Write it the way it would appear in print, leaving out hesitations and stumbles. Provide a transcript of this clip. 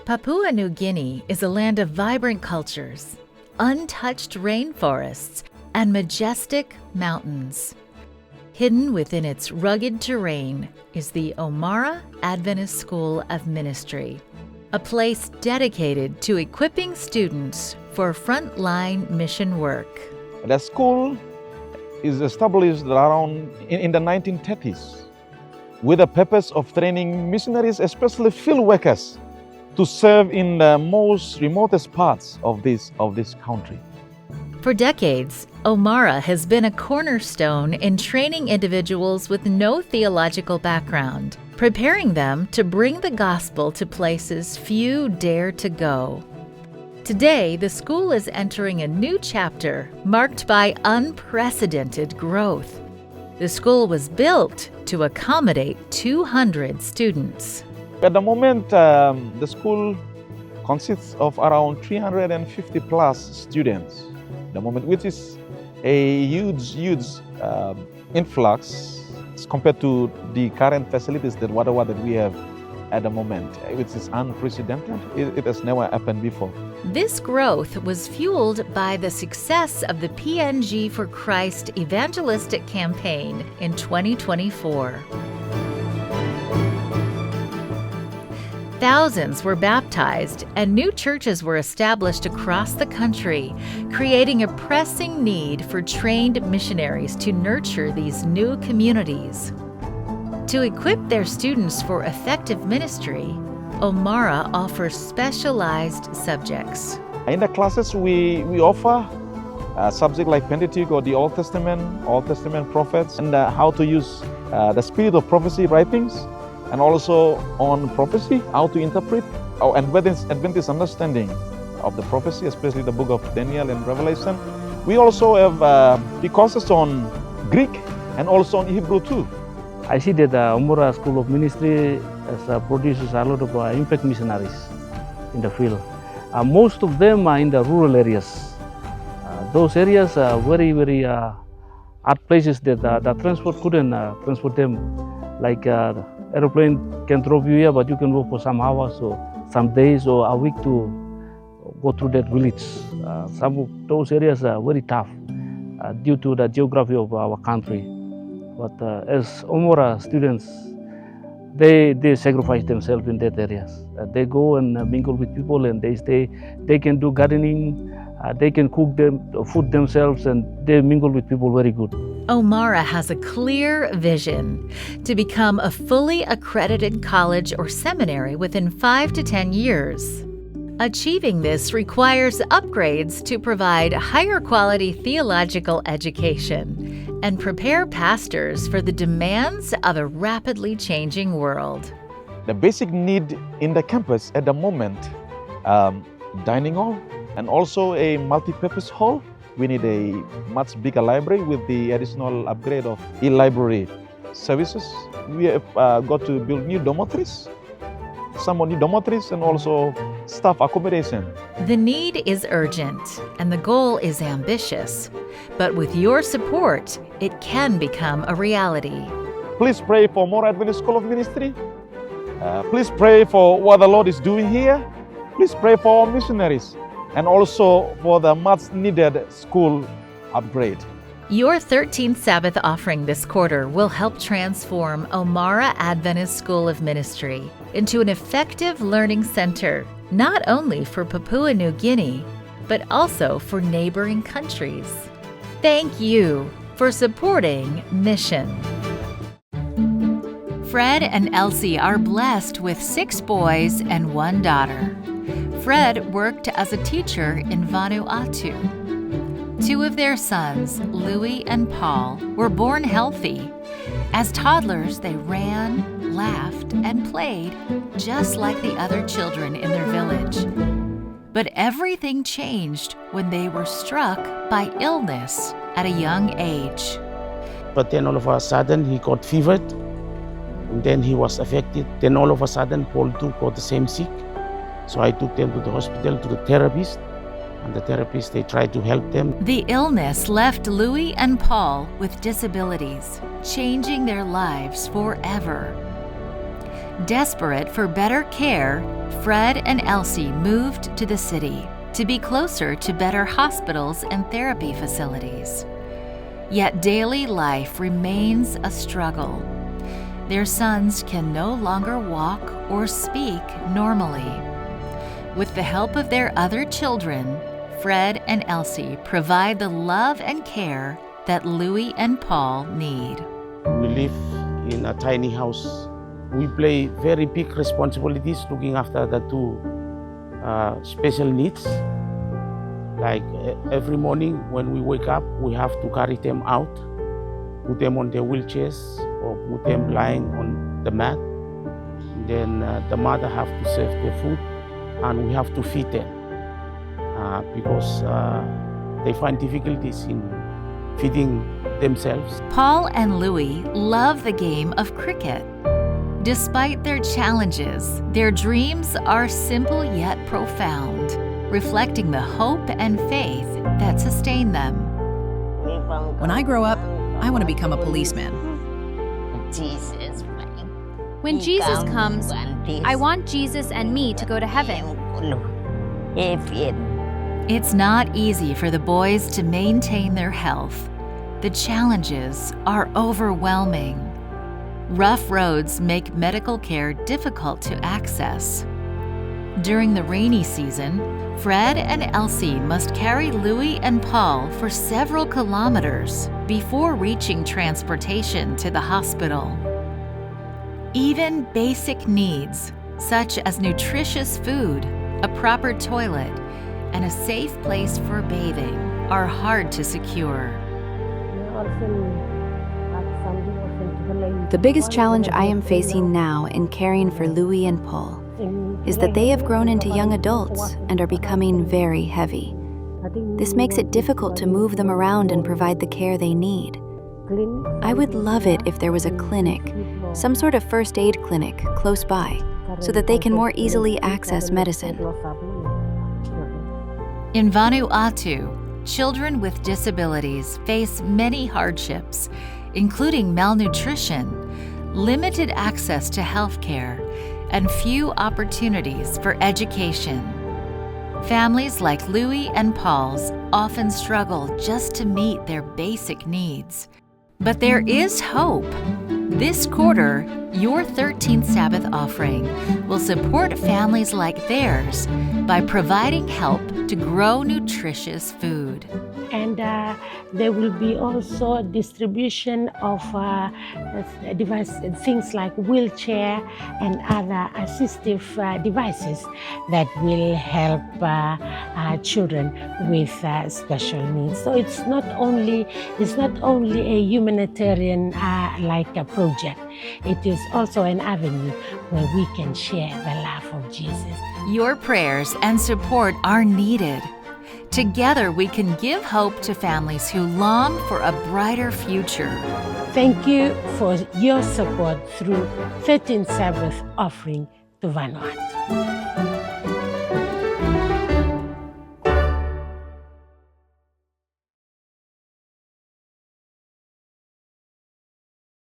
Papua New Guinea is a land of vibrant cultures, untouched rainforests, and majestic mountains. Hidden within its rugged terrain is the Omara Adventist School of Ministry, a place dedicated to equipping students for frontline mission work. The school is established around in the 1930s with the purpose of training missionaries, especially field workers, to serve in the most remotest parts of this country. For decades, Omara has been a cornerstone in training individuals with no theological background, preparing them to bring the gospel to places few dare to go. Today, the school is entering a new chapter marked by unprecedented growth. The school was built to accommodate 200 students. At the moment, the school consists of around 350 plus students. The moment, which is a huge influx compared to the current facilities that we have at the moment, which is unprecedented. It has never happened before. This growth was fueled by the success of the PNG for Christ evangelistic campaign in 2024. Thousands were baptized and new churches were established across the country, creating a pressing need for trained missionaries to nurture these new communities. To equip their students for effective ministry, Omara offers specialized subjects. In the classes, we offer a subject like Pentateuch or the Old Testament prophets, and how to use the spirit of prophecy writings, and also on prophecy, how to interpret our Adventist understanding of the prophecy, especially the book of Daniel and Revelation. We also have the courses on Greek and also on Hebrew too. I see that the Omara School of Ministry produces a lot of impact missionaries in the field. Most of them are in the rural areas. Those areas are very hard places that the transport couldn't transport them. Like aeroplane can drop you here, but you can walk for some hours or some days or a week to go through that village. Some of those areas are very tough due to the geography of our country. But as Omara students, they sacrifice themselves in that areas. They go and mingle with people and they stay. They can do gardening, they can cook food themselves, and they mingle with people very good. Omara has a clear vision to become a fully accredited college or seminary within 5 to 10 years. Achieving this requires upgrades to provide higher quality theological education and prepare pastors for the demands of a rapidly changing world. The basic need in the campus at the moment, dining hall and also a multi-purpose hall. We need a much bigger library with the additional upgrade of e-library services. We have got to build new dormitories, some new dormitories, and also staff accommodation. The need is urgent and the goal is ambitious, but with your support, it can become a reality. Please pray for Omara Adventist School of Ministry. Please pray for what the Lord is doing here. Please pray for our missionaries, and also for the much-needed school upgrade. Your 13th Sabbath offering this quarter will help transform Omara Adventist School of Ministry into an effective learning center, not only for Papua New Guinea, but also for neighboring countries. Thank you for supporting Mission. Fred and Elsie are blessed with 6 boys and 1 daughter. Fred worked as a teacher in Vanuatu. 2 of their sons, Louis and Paul, were born healthy. As toddlers, they ran, laughed, and played just like the other children in their village. But everything changed when they were struck by illness at a young age. But then all of a sudden he got fevered, and then he was affected. Then all of a sudden Paul too got the same sick. So I took them to the hospital, to the therapist, and the therapist, they tried to help them. The illness left Louis and Paul with disabilities, changing their lives forever. Desperate for better care, Fred and Elsie moved to the city to be closer to better hospitals and therapy facilities. Yet daily life remains a struggle. Their sons can no longer walk or speak normally. With the help of their other children, Fred and Elsie provide the love and care that Louis and Paul need. We live in a tiny house. We play very big responsibilities looking after the two special needs. Like every morning when we wake up, we have to carry them out, put them on their wheelchairs or put them lying on the mat. Then the mother have to serve their food and we have to feed them because they find difficulties in feeding themselves. Paul and Louis love the game of cricket. Despite their challenges, their dreams are simple yet profound, reflecting the hope and faith that sustain them. When I grow up, I want to become a policeman. When Jesus comes, I want Jesus and me to go to heaven. It's not easy for the boys to maintain their health. The challenges are overwhelming. Rough roads make medical care difficult to access. During the rainy season, Fred and Elsie must carry Louis and Paul for several kilometers before reaching transportation to the hospital. Even basic needs, such as nutritious food, a proper toilet, and a safe place for bathing, are hard to secure. The biggest challenge I am facing now in caring for Louis and Paul is that they have grown into young adults and are becoming very heavy. This makes it difficult to move them around and provide the care they need. I would love it if there was a clinic, some sort of first aid clinic close by, so that they can more easily access medicine. In Vanuatu, children with disabilities face many hardships, including malnutrition, limited access to health care, and few opportunities for education. Families like Louis and Paul's often struggle just to meet their basic needs. But there is hope. This quarter, your 13th Sabbath offering will support families like theirs by providing help to grow nutritious food. And there will be also distribution of things like wheelchair and other assistive devices that will help children with special needs. So it's not only a humanitarian like a project. It is also an avenue where we can share the love of Jesus. Your prayers and support are needed. Together, we can give hope to families who long for a brighter future. Thank you for your support through 13th Sabbath offering to Vanuatu.